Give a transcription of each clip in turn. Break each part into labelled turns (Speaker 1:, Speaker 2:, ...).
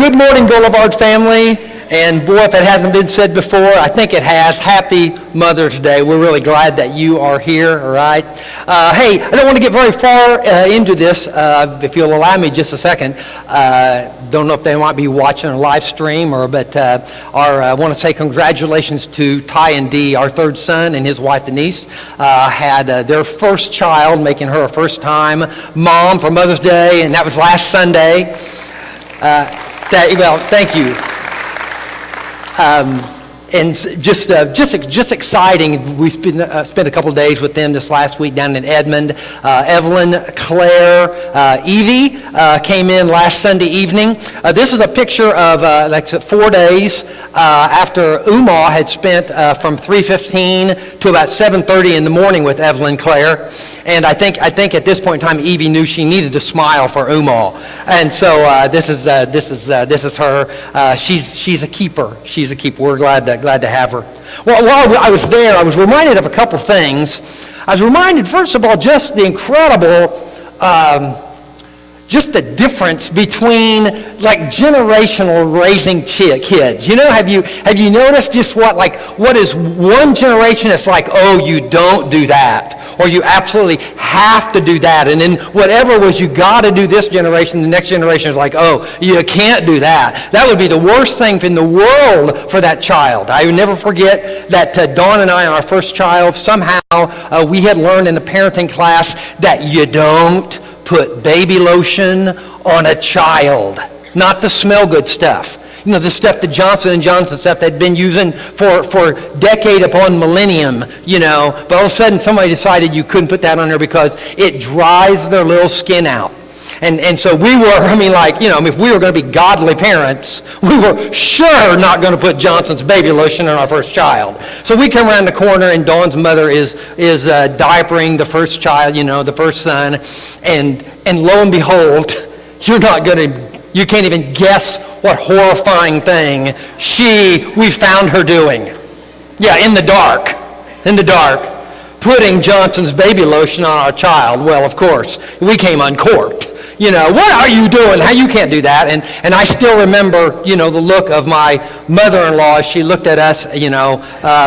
Speaker 1: Good morning, Boulevard family. And boy, if it hasn't been said before, I think it has. Happy Mother's Day. We're really glad that you are here, all right? Hey, I don't want to get very far into this, if you'll allow me just a second. Don't know if they might be watching a live stream, but I want to say congratulations to Ty and Dee, our third son, and his wife Denise. Had their first child, making her a first-time mom for Mother's Day, and that was last Sunday. Thank you. And just exciting. We spent a couple of days with them this last week down in Edmond. Evelyn, Claire, Evie came in last Sunday evening. This is a picture of 4 days after Uma had spent from 3:15 to about 7:30 in the morning with Evelyn, Claire. And I think at this point in time, Evie knew she needed to smile for Uma. And so this is her. She's a keeper. She's a keeper. We're glad to have her. Well, while I was there, I was reminded of a couple things. I was reminded, first of all, just the incredible, just the difference between generational raising kids. You know, have you noticed just what is one generation that's like, oh, you don't do that, or you absolutely have to do that, and then whatever was you got to do this generation, the next generation is like, oh, you can't do that. That would be the worst thing in the world for that child. I will never forget that Dawn and I, on our first child, somehow we had learned in the parenting class that you don't put baby lotion on a child, not the smell good stuff. You know, the stuff, the Johnson & Johnson stuff they'd been using for decade upon millennium, you know. But all of a sudden somebody decided you couldn't put that on there because it dries their little skin out. And so we were, if we were going to be godly parents, we were sure not going to put Johnson's baby lotion on our first child. So we come around the corner and Dawn's mother is diapering the first child, the first son. And lo and behold, you can't even guess what horrifying thing we found her doing. Yeah, in the dark, putting Johnson's baby lotion on our child. Well, of course, we came uncorked. What are you doing? How you can't do that? And I still remember, the look of my mother-in-law as she looked at us,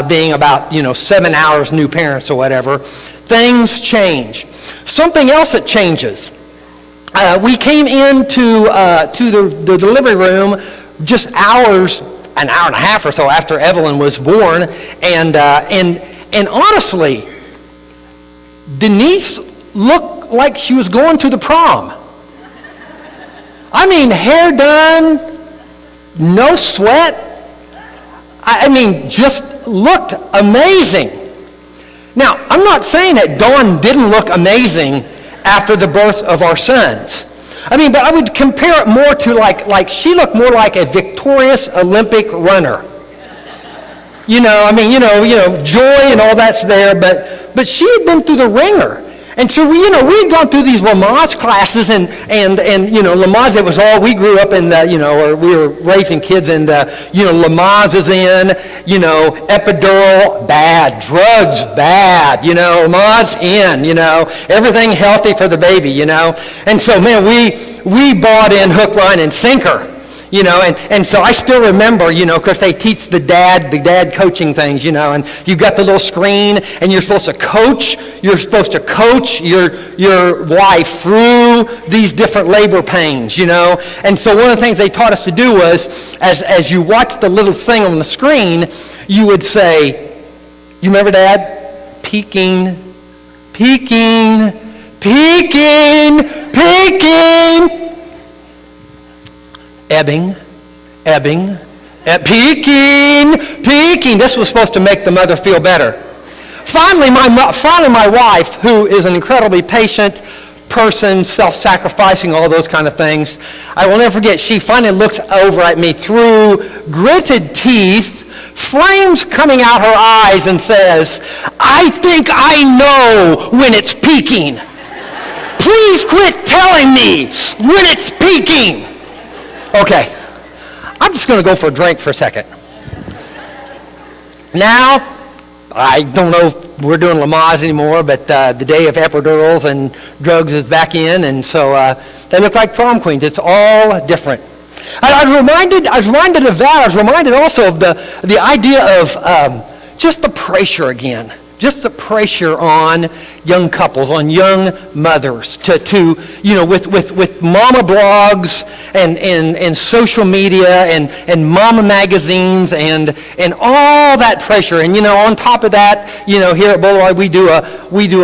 Speaker 1: being about, 7 hours new parents or whatever. Things change. Something else that changes. We came into the delivery room just an hour and a half or so after Evelyn was born, and honestly, Denise looked like she was going to the prom. I mean, hair done, no sweat. Just looked amazing. Now, I'm not saying that Dawn didn't look amazing after the birth of our sons. But I would compare it more to like she looked more like a victorious Olympic runner. Joy and all that's there, but she had been through the ringer. And so we had gone through these Lamaze classes, and Lamaze, it was all, we grew up in or we were raising kids in Lamaze is in, epidural, bad, drugs, bad, Lamaze in, everything healthy for the baby, And so, man, we bought in hook, line, and sinker. And so I still remember, of course they teach the dad coaching things, and you've got the little screen and you're supposed to coach your wife through these different labor pains, And so one of the things they taught us to do was, as you watch the little thing on the screen, you would say, you remember Dad? Peeking, peeking, peeking, peeking. Ebbing, peaking. This was supposed to make the mother feel better. Finally, my wife, who is an incredibly patient person, self-sacrificing, all those kind of things, I will never forget, she finally looks over at me through gritted teeth, flames coming out her eyes, and says, I think I know when it's peaking. Please quit telling me when it's peaking. Okay, I'm just going to go for a drink for a second. Now, I don't know if we're doing Lamaze anymore, but the day of epidurals and drugs is back in, and so they look like prom queens. It's all different. I was reminded of that. I was reminded also of the idea of just the pressure again. Just the pressure on young couples, on young mothers to with mama blogs and social media and mama magazines and all that pressure. And on top of that, here at Boulevard we do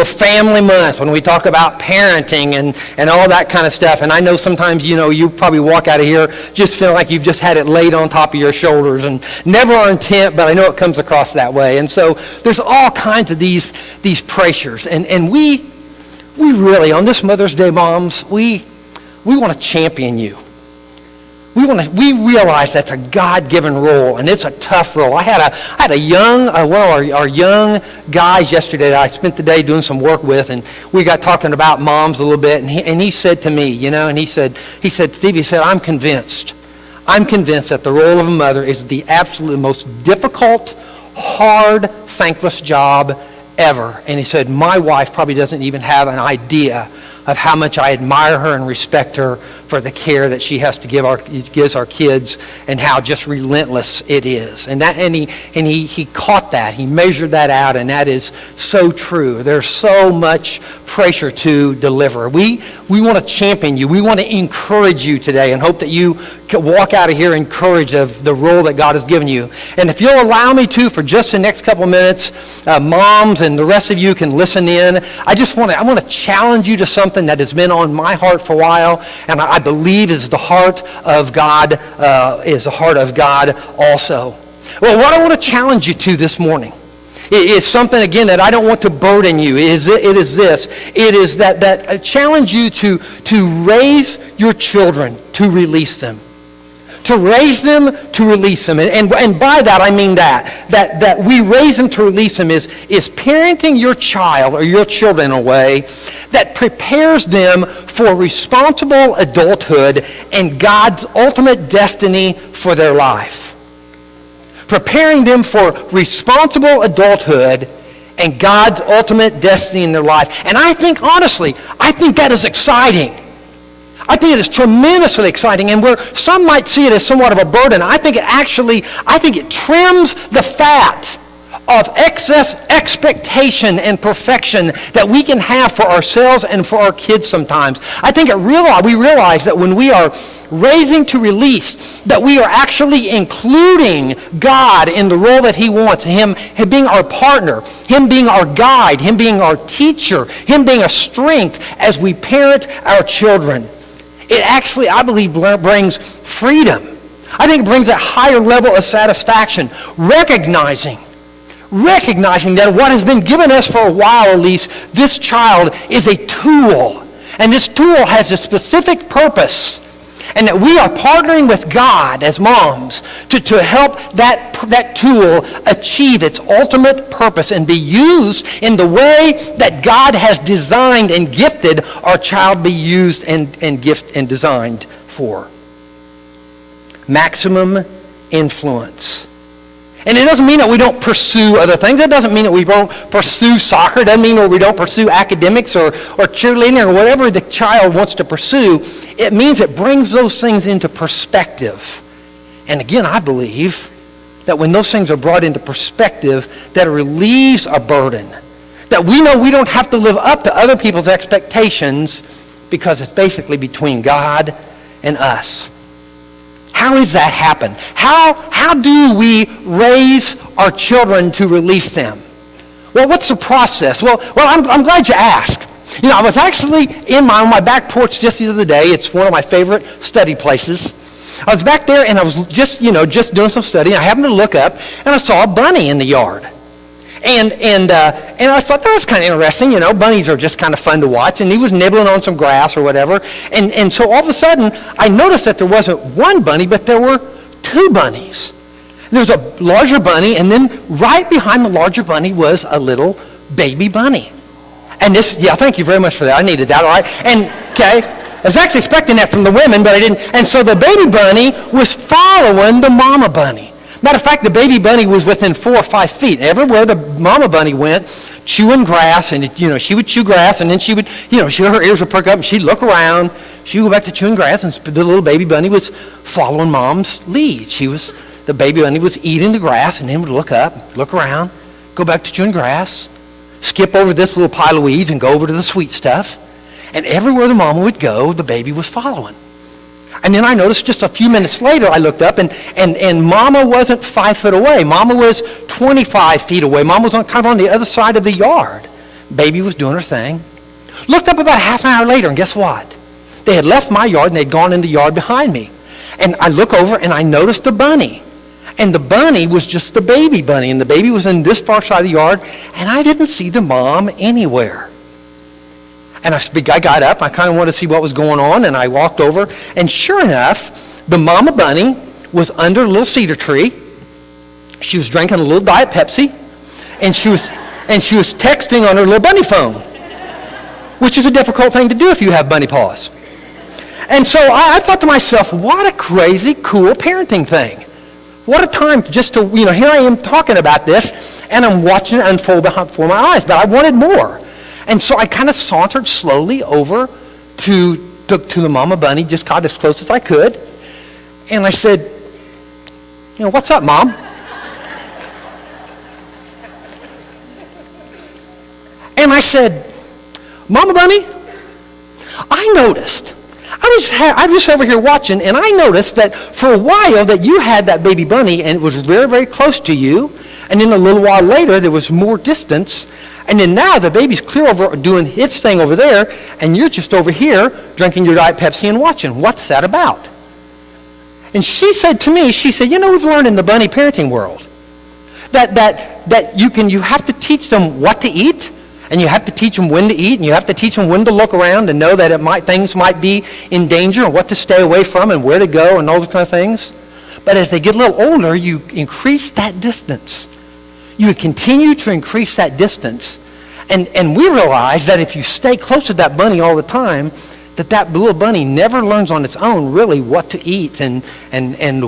Speaker 1: a family month when we talk about parenting and all that kind of stuff. And I know sometimes you probably walk out of here just feeling like you've just had it laid on top of your shoulders, and never our intent, but I know it comes across that way. And so there's all kinds of these pressures, and we really, on this Mother's Day, moms, we want to champion you. We realize that's a God-given role, and it's a tough role. I had a young one of our young guys yesterday that I spent the day doing some work with, and we got talking about moms a little bit, and he said to me, and he said, Steve, he said, I'm convinced that the role of a mother is the absolute most difficult, hard, thankless job ever. And he said, my wife probably doesn't even have an idea of how much I admire her and respect her for the care that she has to gives our kids, and how just relentless it is. And he caught that. He measured that out, and that is so true. There's so much pressure to deliver. We want to champion you. We want to encourage you today, and hope that you walk out of here encouraged of the role that God has given you. And if you'll allow me to, for just the next couple of minutes, moms and the rest of you can listen in. I want to challenge you to something that has been on my heart for a while, and I believe is the heart of God, also. Well, what I want to challenge you to this morning is something, again, that I don't want to burden you. It is this. It is that I challenge you to raise your children, to release them. To raise them, to release them. And by that, I mean that we raise them to release them is parenting your child or your children in a way that prepares them for responsible adulthood and God's ultimate destiny for their life. Preparing them for responsible adulthood and God's ultimate destiny in their life. And I think, honestly, that is exciting. I think it is tremendously exciting, and where some might see it as somewhat of a burden, I think it trims the fat of excess expectation and perfection that we can have for ourselves and for our kids sometimes. I think we realize that when we are raising to release, that we are actually including God in the role that he wants, him being our partner, him being our guide, him being our teacher, him being a strength as we parent our children. It actually, I believe, brings freedom. I think it brings a higher level of satisfaction, recognizing that what has been given us for a while, at least, this child is a tool. And this tool has a specific purpose. And that we are partnering with God as moms to help that tool achieve its ultimate purpose and be used in the way that God has designed and gifted our child be used and gifted and designed for. Maximum influence. And it doesn't mean that we don't pursue other things. It doesn't mean that we don't pursue soccer. It doesn't mean that we don't pursue academics or cheerleading or whatever the child wants to pursue. It means it brings those things into perspective. And again, I believe that when those things are brought into perspective, that it relieves a burden. That we know we don't have to live up to other people's expectations because it's basically between God and us. How does that happen? How do we raise our children to release them? Well, what's the process? Well, I'm glad you asked. I was actually on my back porch just the other day. It's one of my favorite study places. I was back there and I was just doing some studying. I happened to look up and I saw a bunny in the yard. And I thought that was kind of interesting. Bunnies are just kind of fun to watch. And he was nibbling on some grass or whatever. And so all of a sudden, I noticed that there wasn't one bunny, but there were two bunnies. There was a larger bunny, and then right behind the larger bunny was a little baby bunny. And thank you very much for that. I needed that, all right? And, okay, I was actually expecting that from the women, but I didn't. And so the baby bunny was following the mama bunny. Matter of fact, the baby bunny was within 4 or 5 feet. Everywhere the mama bunny went, chewing grass, and she would chew grass, and then she would, her ears would perk up, and she'd look around, She would go back to chewing grass, and the little baby bunny was following mom's lead. The baby bunny was eating the grass, and then would look up, look around, go back to chewing grass, skip over this little pile of weeds and go over to the sweet stuff. And everywhere the mama would go, the baby was following. And then I noticed just a few minutes later, I looked up, and Mama wasn't 5 foot away. Mama was 25 feet away. Mama was kind of on the other side of the yard. Baby was doing her thing. Looked up about half an hour later, and guess what? They had left my yard, and they'd gone in the yard behind me. And I look over, and I noticed the bunny. And the bunny was just the baby bunny, and the baby was in this far side of the yard, and I didn't see the mom anywhere. And I got up, I kind of wanted to see what was going on, and I walked over, and sure enough, the mama bunny was under a little cedar tree. She was drinking a little Diet Pepsi, and she was texting on her little bunny phone, which is a difficult thing to do if you have bunny paws. And so I thought to myself, what a crazy, cool parenting thing. What a time just to, here I am talking about this, and I'm watching it unfold before my eyes, but I wanted more. And so I kind of sauntered slowly over to the mama bunny, just got as close as I could. And I said, what's up, Mom? And I said, Mama bunny, I noticed. I was just over here watching, and I noticed that for a while that you had that baby bunny, and it was very, very close to you. And then a little while later, there was more distance. And then now the baby's clear over doing its thing over there, and you're just over here drinking your Diet Pepsi and watching. What's that about? And she said to me, we've learned in the bunny parenting world that you have to teach them what to eat, and you have to teach them when to eat, and you have to teach them when to look around and know that things might be in danger and what to stay away from and where to go and all those kind of things. But as they get a little older, you increase that distance. You continue to increase that distance. And we realize that if you stay close to that bunny all the time, that little bunny never learns on its own really what to eat and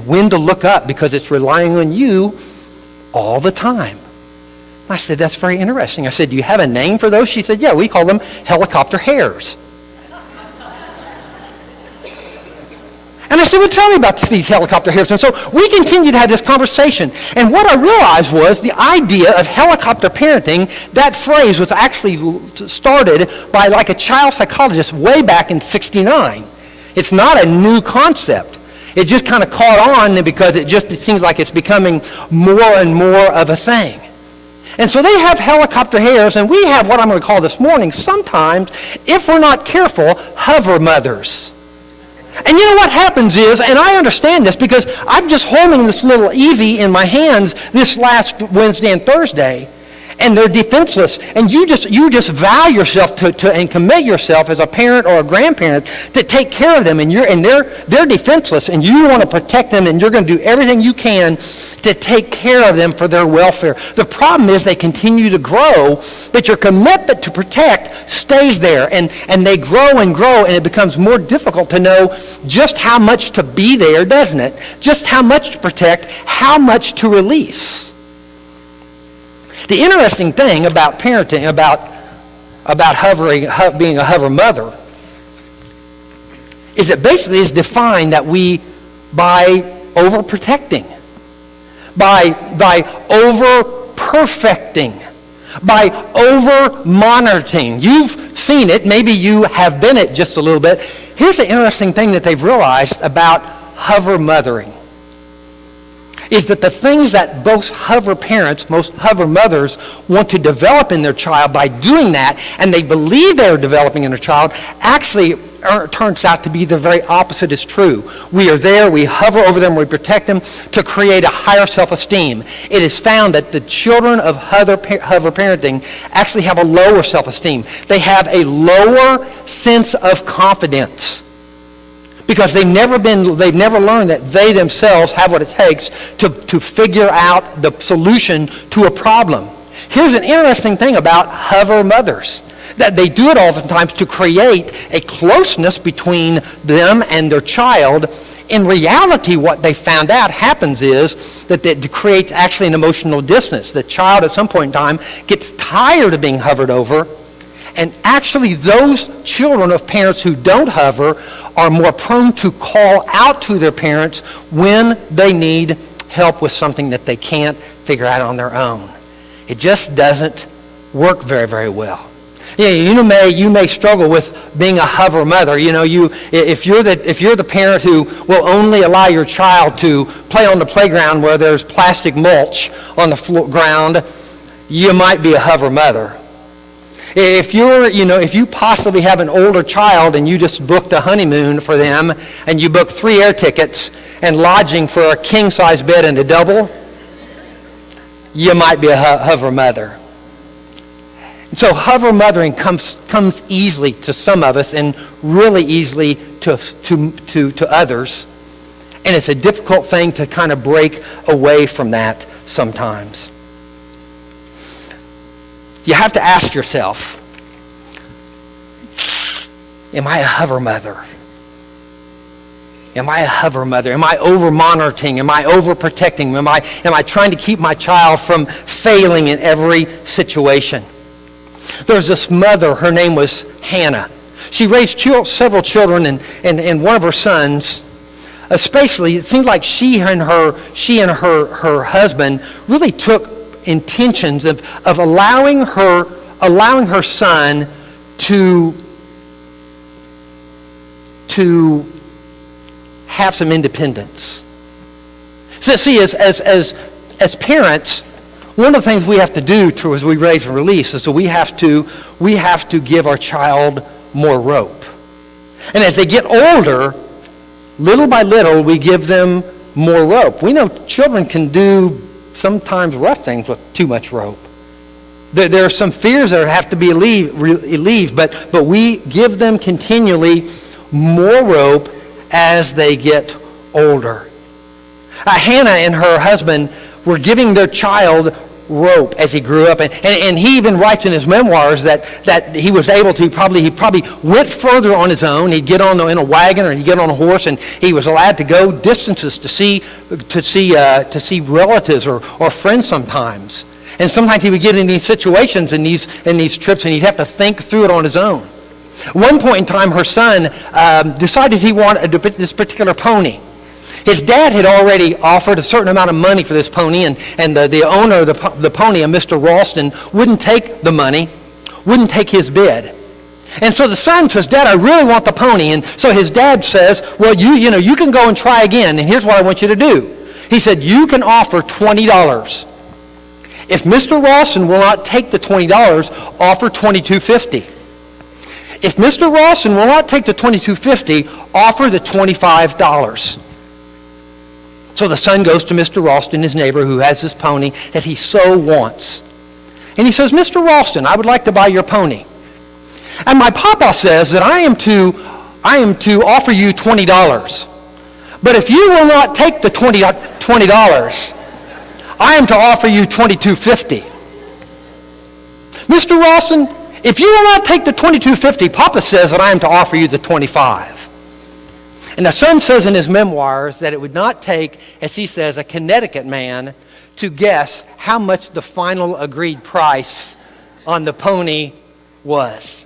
Speaker 1: when to look up, because it's relying on you all the time. And I said, that's very interesting. I said, do you have a name for those? She said, yeah, we call them helicopter hares. And I said, well, tell me about these helicopter hares. And so we continued to have this conversation. And what I realized was the idea of helicopter parenting, that phrase was actually started by like a child psychologist way back in '69. It's not a new concept. It just kind of caught on because it seems like it's becoming more and more of a thing. And so they have helicopter hares, and we have what I'm going to call this morning, sometimes, if we're not careful, hover mothers. And you know what happens is, and I understand this because I'm just holding this little Evie in my hands this last Wednesday and Thursday, and they're defenseless. And you just vow yourself to and commit yourself as a parent or a grandparent to take care of them, and they're defenseless, and you want to protect them, and you're going to do everything you can to take care of them for their welfare. The problem is they continue to grow, but your commitment to protect stays there, and they grow, and it becomes more difficult to know just how much to be there, doesn't it? Just how much to protect, how much to release. The interesting thing about parenting, about hovering, being a hover mother, is it basically is defined that by overprotecting, by over-perfecting, by over-monitoring. You've seen it. Maybe you have been it just a little bit. Here's the interesting thing that they've realized about hover mothering, is that the things that most hover parents, most hover mothers want to develop in their child by doing that, and they believe they're developing in their child, actually turns out to be the very opposite is true. We are there, we hover over them, we protect them to create a higher self-esteem. It is found that the children of hover parenting actually have a lower self-esteem. They have a lower sense of confidence, because they've never learned that they themselves have what it takes to figure out the solution to a problem. Here's an interesting thing about hover mothers, that they do it oftentimes to create a closeness between them and their child. In reality, what they found out happens is that it creates actually an emotional distance. The child at some point in time gets tired of being hovered over, and actually those children of parents who don't hover are more prone to call out to their parents when they need help with something that they can't figure out on their own. It just doesn't work very, very well. Yeah, you may struggle with being a hover mother. If you're the parent who will only allow your child to play on the playground where there's plastic mulch on the ground, you might be a hover mother. If you possibly have an older child and you just booked a honeymoon for them and you booked 3 air tickets and lodging for a king-size bed and a double, you might be a hover mother. So hover mothering comes easily to some of us and really easily to others. And it's a difficult thing to kind of break away from that sometimes. You have to ask yourself, am I a hover mother? Am I a hover mother? Am I over-monitoring? Am I over-protecting? Am I trying to keep my child from failing in every situation? There's this mother, her name was Hannah. She raised several children, and one of her sons, especially, it seemed like she and her husband really took intentions of allowing her son to have some independence. So see, as parents, one of the things we have to do as we raise and release is that we have to give our child more rope. And as they get older, little by little, we give them more rope. We know children can do sometimes rough things with too much rope. There are some fears that have to be relieved, but we give them continually more rope as they get older. Hannah and her husband were giving their child rope as he grew up. And he even writes in his memoirs that he was able to, he probably went further on his own. He'd get in a wagon or he'd get on a horse, and he was allowed to go distances to see relatives or friends sometimes. And sometimes he would get in these situations in these trips, and he'd have to think through it on his own. At one point in time, her son decided he wanted this particular pony. His dad had already offered a certain amount of money for this pony, and the owner of the pony, a Mr. Ralston, wouldn't take the money, wouldn't take his bid. And so the son says, "Dad, I really want the pony." And so his dad says, "Well, you can go and try again, and here's what I want you to do." He said, "You can offer $20. If Mr. Ralston will not take the $20, offer $22.50. If Mr. Ralston will not take the $22.50, offer the $25. So the son goes to Mr. Ralston, his neighbor, who has this pony that he so wants. And he says, "Mr. Ralston, I would like to buy your pony. And my papa says that I am to offer you $20. But if you will not take the $20, I am to offer you $22.50. Mr. Ralston, if you will not take the $22.50, Papa says that I am to offer you the $25. And the son says in his memoirs that it would not take, as he says, a Connecticut man to guess how much the final agreed price on the pony was.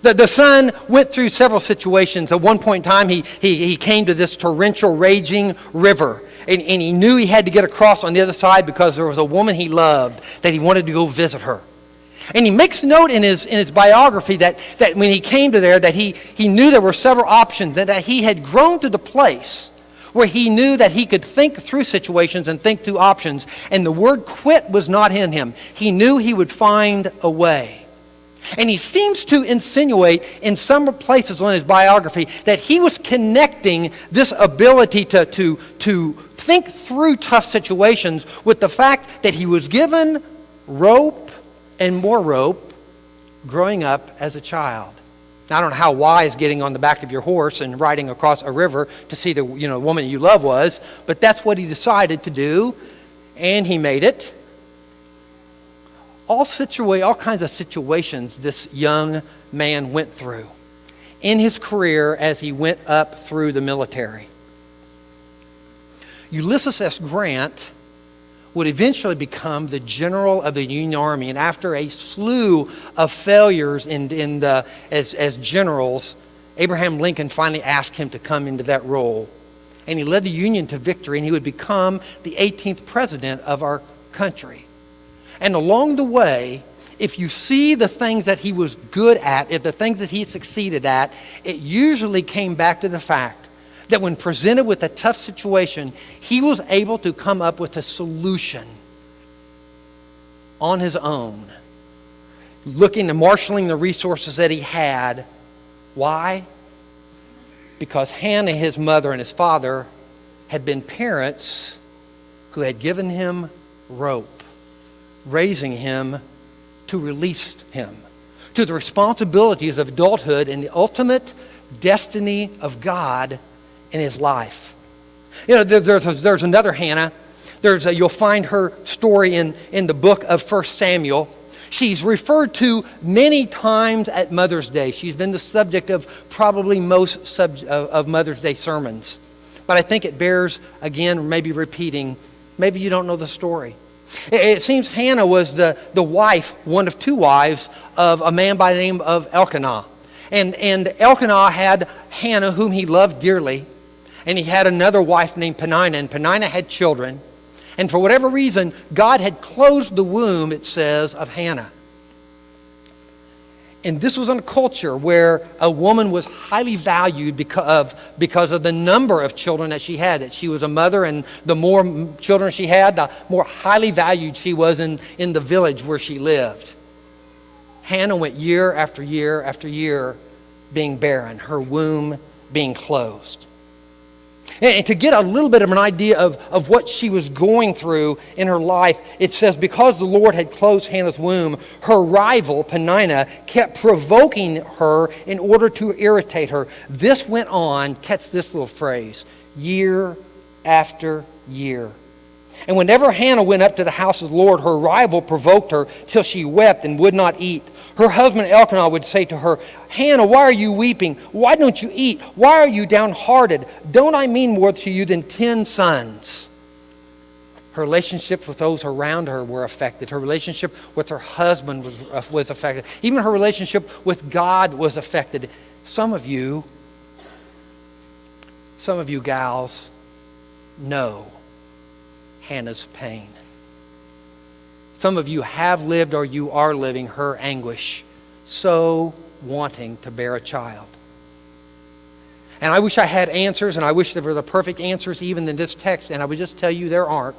Speaker 1: The son went through several situations. At one point in time, he came to this torrential, raging river. And he knew he had to get across on the other side because there was a woman he loved that he wanted to go visit her. And he makes note in his biography that when he came to there, that he knew there were several options, and that he had grown to the place where he knew that he could think through situations and think through options. And the word quit was not in him. He knew he would find a way. And he seems to insinuate in some places on his biography that he was connecting this ability to think through tough situations with the fact that he was given rope and more rope growing up as a child. Now, I don't know how wise getting on the back of your horse and riding across a river to see the woman you love was, but that's what he decided to do, and he made it. All kinds of situations this young man went through in his career as he went up through the military. Ulysses S. Grant would eventually become the general of the Union Army, and after a slew of failures as generals Abraham Lincoln finally asked him to come into that role. And he led the Union to victory, and he would become the 18th president of our country. And along the way, if you see the things that he was good at, if the things that he succeeded at, it usually came back to the fact that when presented with a tough situation, he was able to come up with a solution on his own, looking and marshaling the resources that he had. Why? Because Hannah, his mother, and his father had been parents who had given him rope, raising him to release him to the responsibilities of adulthood and the ultimate destiny of God in his life. You know, there's another Hannah. You'll find her story in the book of 1 Samuel. She's referred to many times at Mother's Day. She's been the subject of probably most of Mother's Day sermons. But I think it bears, again, maybe repeating. Maybe you don't know the story. It seems Hannah was the wife, one of two wives, of a man by the name of Elkanah. And Elkanah had Hannah, whom he loved dearly. And he had another wife named Peninnah, and Peninnah had children. And for whatever reason, God had closed the womb, it says, of Hannah. And this was in a culture where a woman was highly valued because of the number of children that she had. That she was a mother, and the more children she had, the more highly valued she was in the village where she lived. Hannah went year after year after year being barren, her womb being closed. And to get a little bit of an idea of what she was going through in her life, it says, because the Lord had closed Hannah's womb, her rival, Peninnah, kept provoking her in order to irritate her. This went on, catch this little phrase, year after year. And whenever Hannah went up to the house of the Lord, her rival provoked her till she wept and would not eat. Her husband Elkanah would say to her, Hannah, why are you weeping? Why don't you eat? Why are you downhearted? Don't I mean more to you than 10 sons? Her relationships with those around her were affected. Her relationship with her husband was affected. Even her relationship with God was affected. Some of you gals know Hannah's pain. Some of you have lived or you are living her anguish, so wanting to bear a child. And I wish I had answers, and I wish there were the perfect answers even in this text, and I would just tell you there aren't.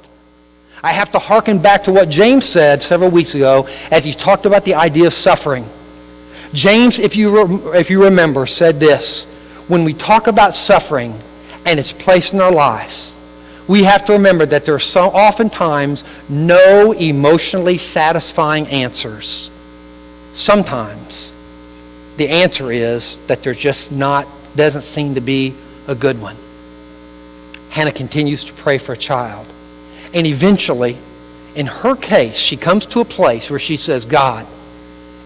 Speaker 1: I have to hearken back to what James said several weeks ago as he talked about the idea of suffering. James, if you remember, said this: when we talk about suffering and its place in our lives, we have to remember that there are so oftentimes no emotionally satisfying answers. Sometimes the answer is that there's just doesn't seem to be a good one. Hannah continues to pray for a child. And eventually, in her case, she comes to a place where she says, God,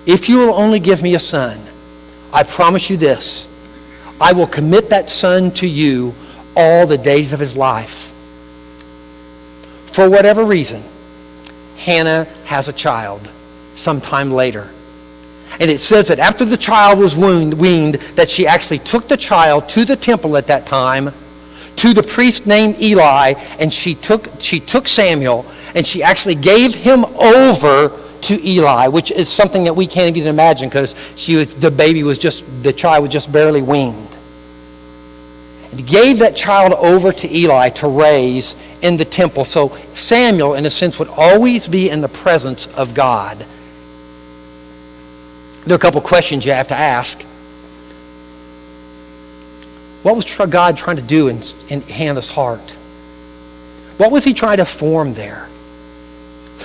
Speaker 1: if you will only give me a son, I promise you this, I will commit that son to you all the days of his life. For whatever reason, Hannah has a child sometime later. And it says that after the child was weaned, that she actually took the child to the temple at that time, to the priest named Eli, and she took Samuel, and she actually gave him over to Eli, which is something that we can't even imagine because the child was just barely weaned. And gave that child over to Eli to raise in the temple. So Samuel, in a sense, would always be in the presence of God. There are a couple questions you have to ask. What was God trying to do in Hannah's heart? What was he trying to form there?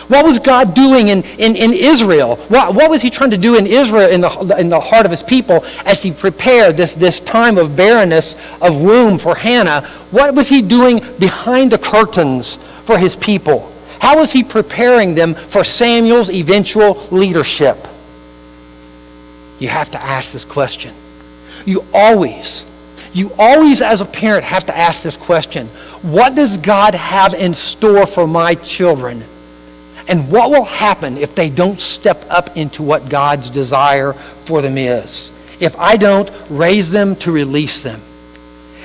Speaker 1: What was God doing in Israel? What was he trying to do in Israel, in the heart of his people, as he prepared this time of barrenness of womb for Hannah? What was he doing behind the curtains for his people? How was he preparing them for Samuel's eventual leadership? You have to ask this question. You always as a parent have to ask this question. What does God have in store for my children? And what will happen if they don't step up into what God's desire for them is? if I don't raise them to release them?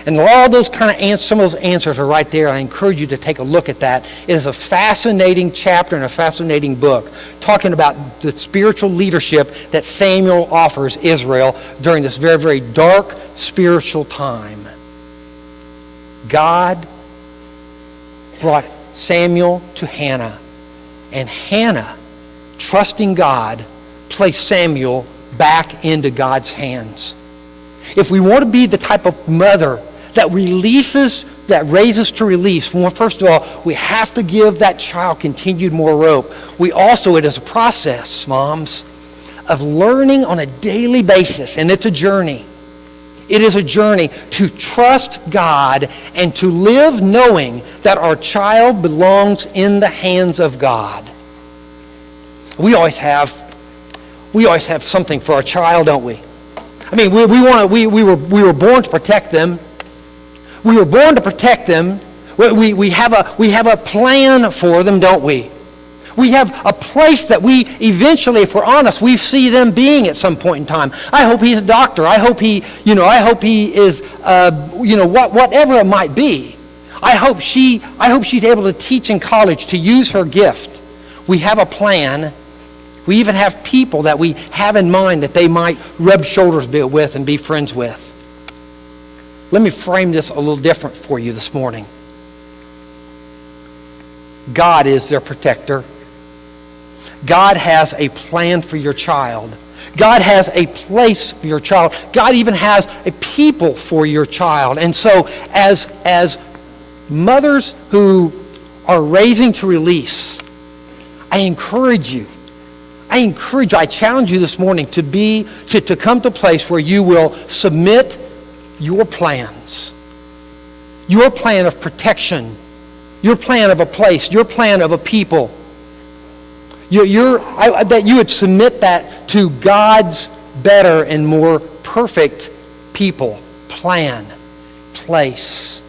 Speaker 1: And all those kind of answers, some of those answers are right there. I encourage you to take a look at that. It is a fascinating chapter and a fascinating book talking about the spiritual leadership that Samuel offers Israel during this very, very dark spiritual time. God brought Samuel to Hannah, and Hannah, trusting God, placed Samuel back into God's hands. If we want to be the type of mother that raises to release, well, first of all, we have to give that child continued more rope. We also, it is a process, moms, of learning on a daily basis, and it's a journey. It is a journey to trust God and to live knowing that our child belongs in the hands of God. We always have something for our child, don't we? I mean, we were born to protect them. We were born to protect them. We have a plan for them, don't we? We have a place that we eventually, if we're honest, we see them being at some point in time. I hope he's a doctor. I hope he is, whatever it might be. I hope she's able to teach in college, to use her gift. We have a plan. We even have people that we have in mind that they might rub shoulders with and be friends with. Let me frame this a little different for you this morning. God is their protector. God has a plan for your child. God has a place for your child. God even has a people for your child. And so as mothers who are raising to release, I challenge you this morning to come to a place where you will submit your plans, your plan of protection, your plan of a place, your plan of a people. That you would submit that to God's better and more perfect people, plan, place,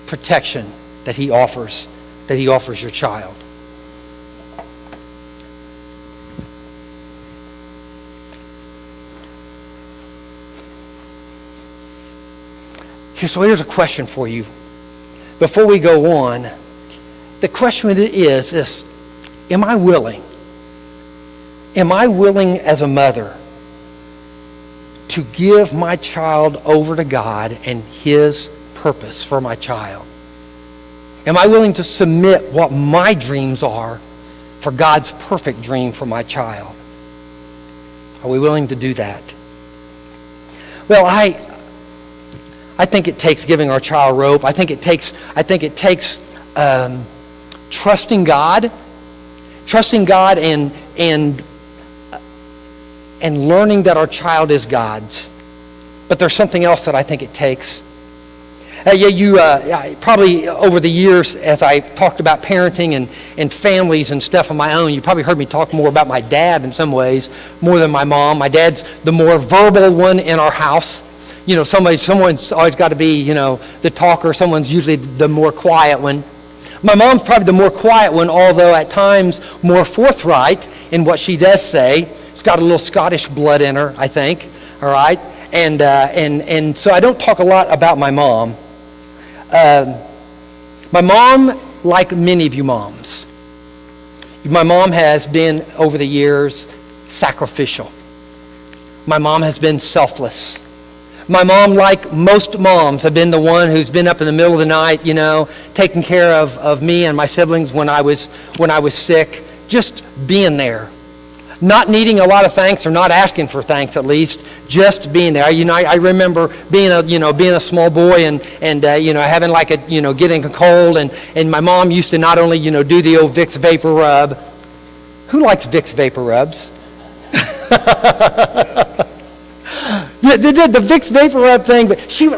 Speaker 1: protection that He offers your child. So here's a question for you. Before we go on, the question is this: am I willing? Am I willing as a mother to give my child over to God and His purpose for my child? Am I willing to submit what my dreams are for God's perfect dream for my child? Are we willing to do that? Well, I think it takes giving our child rope. I think it takes trusting God and learning that our child is God's. But there's something else that I think it takes. Probably over the years, as I talked about parenting and families and stuff on my own, you probably heard me talk more about my dad in some ways, more than my mom. My dad's the more verbal one in our house. Someone's always got to be, the talker. Someone's usually the more quiet one. My mom's probably the more quiet one, although at times more forthright in what she does say. She's got a little Scottish blood in her, I think. All right, and so I don't talk a lot about my mom. My mom, like many of you moms, my mom has been over the years sacrificial. My mom has been selfless. My mom, like most moms, have been the one who's been up in the middle of the night, taking care of me and my siblings when I was sick, just being there. Not needing a lot of thanks, or not asking for thanks at least, just being there. I remember being a small boy and having getting a cold, and my mom used to not only do the old Vicks Vapor Rub. Who likes Vicks Vapor Rubs? The Vicks Vapor Rub thing, but she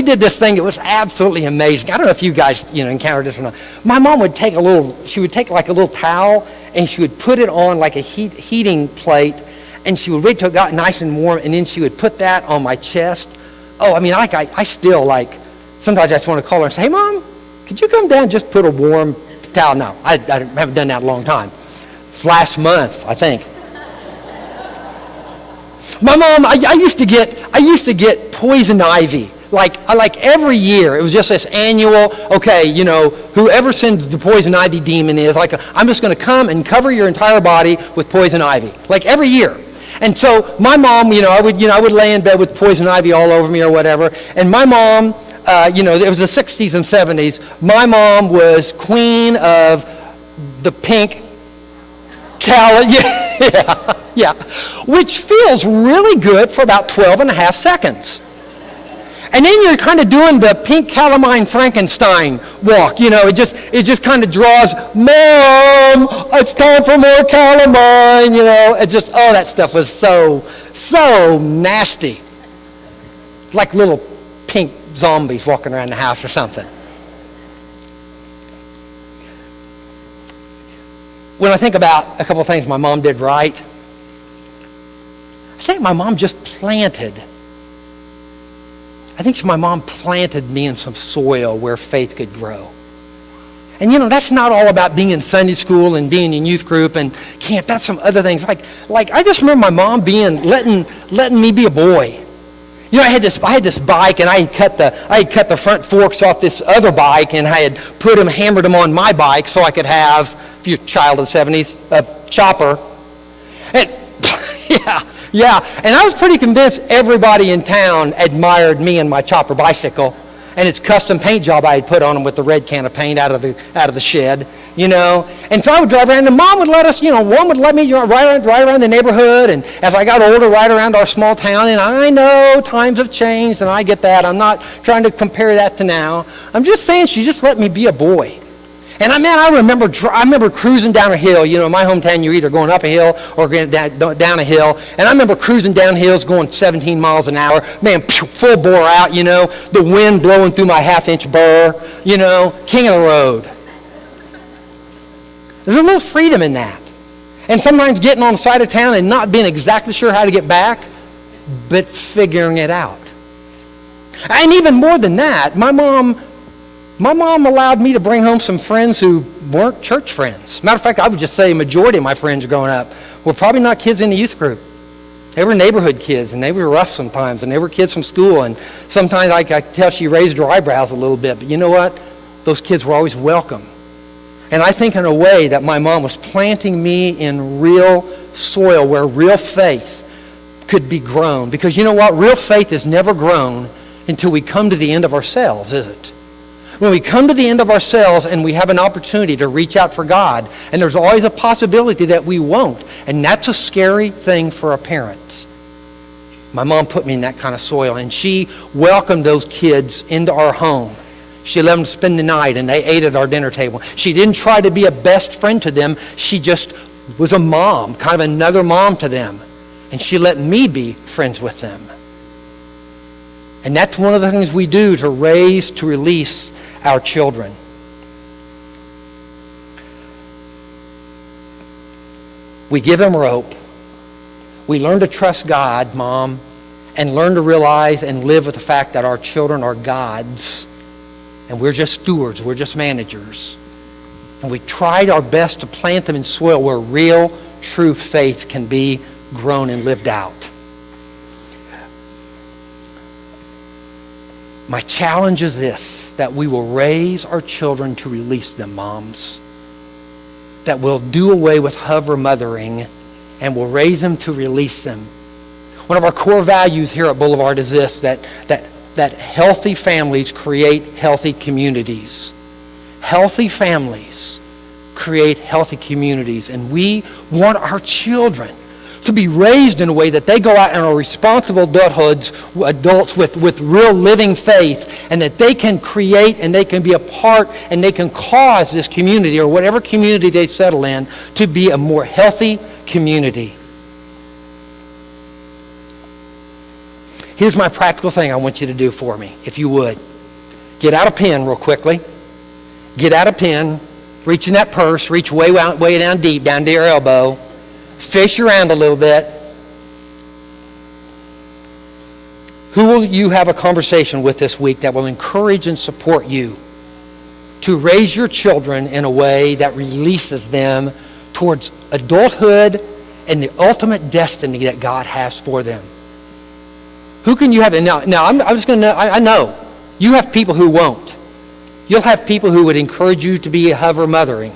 Speaker 1: did this thing that was absolutely amazing. I don't know if you guys encountered this or not. My mom would take like a little towel, and she would put it on like a heating plate, and she would wait till it got nice and warm, and then she would put that on my chest. Oh, I mean, I still sometimes I just want to call her and say, "Hey, Mom, could you come down and just put a warm towel?" No, I haven't done that in a long time. It's last month, I think. My mom, I used to get poison ivy. Like every year, it was just this annual, okay, whoever sends the poison ivy demon is, I'm just going to come and cover your entire body with poison ivy. Like every year. And so my mom, I would lay in bed with poison ivy all over me or whatever. And my mom, it was the 60s and 70s. My mom was queen of the pink yeah, which feels really good for about 12 and a half seconds. And then you're kind of doing the pink calamine Frankenstein walk. It just kind of draws, Mom, it's time for more calamine. That stuff was so nasty. Like little pink zombies walking around the house or something. When I think about a couple of things my mom did right, I think my mom just planted. I think my mom planted me in some soil where faith could grow. And that's not all about being in Sunday school and being in youth group and camp. That's some other things. Like I just remember my mom letting me be a boy. I had this bike, and I had cut the front forks off this other bike, and I had hammered them on my bike so I could have, if you're a child of the 70s, a chopper. And yeah. And I was pretty convinced everybody in town admired me and my chopper bicycle and its custom paint job I had put on them with the red can of paint out of the shed, And so I would drive around, and Mom would let us, Mom would let me ride around the neighborhood, and as I got older, ride around our small town. And I know times have changed, and I get that. I'm not trying to compare that to now. I'm just saying she just let me be a boy. And I remember cruising down a hill. In my hometown, you're either going up a hill or going down a hill. And I remember cruising down hills going 17 miles an hour. Man, full bore out, the wind blowing through my half-inch burr, king of the road. There's a little freedom in that. And sometimes getting on the side of town and not being exactly sure how to get back, but figuring it out. And even more than that, my mom allowed me to bring home some friends who weren't church friends. Matter of fact, I would just say a majority of my friends growing up were probably not kids in the youth group. They were neighborhood kids, and they were rough sometimes, and they were kids from school, and sometimes I could tell she raised her eyebrows a little bit, but you know what? Those kids were always welcome. And I think in a way that my mom was planting me in real soil where real faith could be grown. Because you know what? Real faith is never grown until we come to the end of ourselves, is it? When we come to the end of ourselves and we have an opportunity to reach out for God, and there's always a possibility that we won't, and that's a scary thing for a parent. My mom put me in that kind of soil, and she welcomed those kids into our home. She let them spend the night, and they ate at our dinner table. She didn't try to be a best friend to them. She just was a mom, kind of another mom to them, and she let me be friends with them. And that's one of the things we do to release our children. We give them rope. We learn to trust God, Mom, and learn to realize and live with the fact that our children are God's, and we're just stewards, we're just managers. And we tried our best to plant them in soil where real, true faith can be grown and lived out. My challenge is this, that we will raise our children to release them, moms. That we'll do away with hover mothering, and we'll raise them to release them. One of our core values here at Boulevard is this, that healthy families create healthy communities. Healthy families create healthy communities, and we want our children to be raised in a way that they go out and are responsible adults with real living faith, and that they can create and they can be a part and they can cause this community or whatever community they settle in to be a more healthy community. Here's my practical thing I want you to do for me, if you would. Get out a pen real quickly. Get out a pen, reach in that purse, reach way down deep, down to your elbow. Fish around a little bit. Who will you have a conversation with this week that will encourage and support you to raise your children in a way that releases them towards adulthood and the ultimate destiny that God has for them. Who can you have? And now I'm just going to, I know, you have people who won't. You'll have people who would encourage you to be a hover mothering.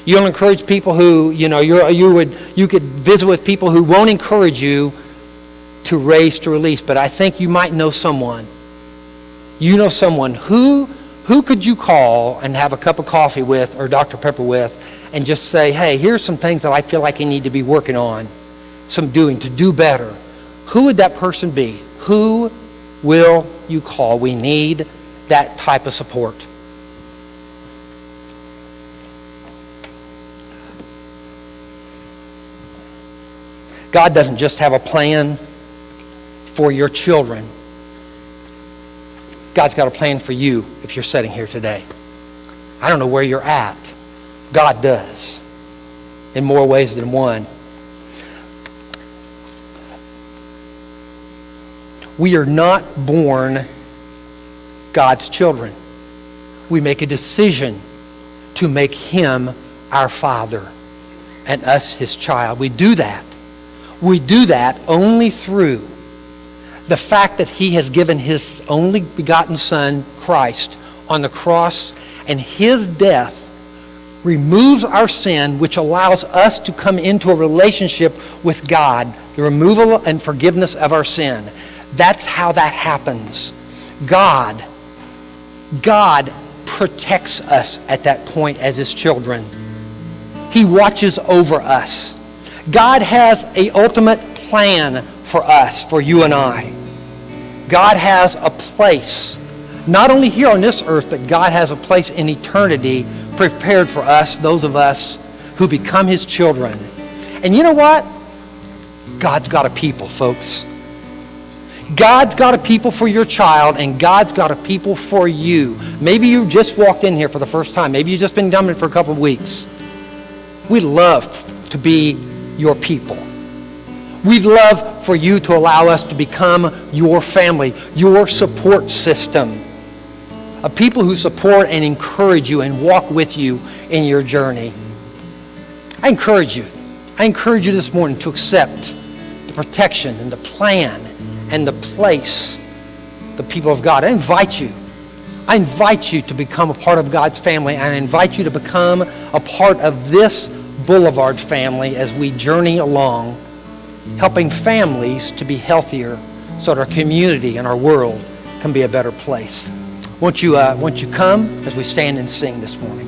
Speaker 1: You'll encourage people who, you could visit with people who won't encourage you to raise to release. But I think you might know someone. You know someone who could you call and have a cup of coffee with or Dr. Pepper with and just say, hey, here's some things that I feel like I need to be working on, to do better. Who would that person be? Who will you call? We need that type of support. God doesn't just have a plan for your children. God's got a plan for you if you're sitting here today. I don't know where you're at. God does in more ways than one. We are not born God's children. We make a decision to make Him our Father and us His child. We do that. We do that only through the fact that He has given His only begotten Son, Christ, on the cross, and His death removes our sin, which allows us to come into a relationship with God, the removal and forgiveness of our sin. That's how that happens. God protects us at that point as His children. He watches over us. God has an ultimate plan for us, for you and I. God has a place, not only here on this earth, but God has a place in eternity prepared for us, those of us who become His children. And you know what? God's got a people, folks. God's got a people for your child, and God's got a people for you. Maybe you just walked in here for the first time. Maybe you've just been coming for a couple of weeks. We'd love to be your people. We'd love for you to allow us to become your family, your support system. A people who support and encourage you and walk with you in your journey. I encourage you this morning to accept the protection and the plan and the place, the people of God. I invite you to become a part of God's family, and I invite you to become a part of this Boulevard family as we journey along, helping families to be healthier so that our community and our world can be a better place. Won't you come as we stand and sing this morning?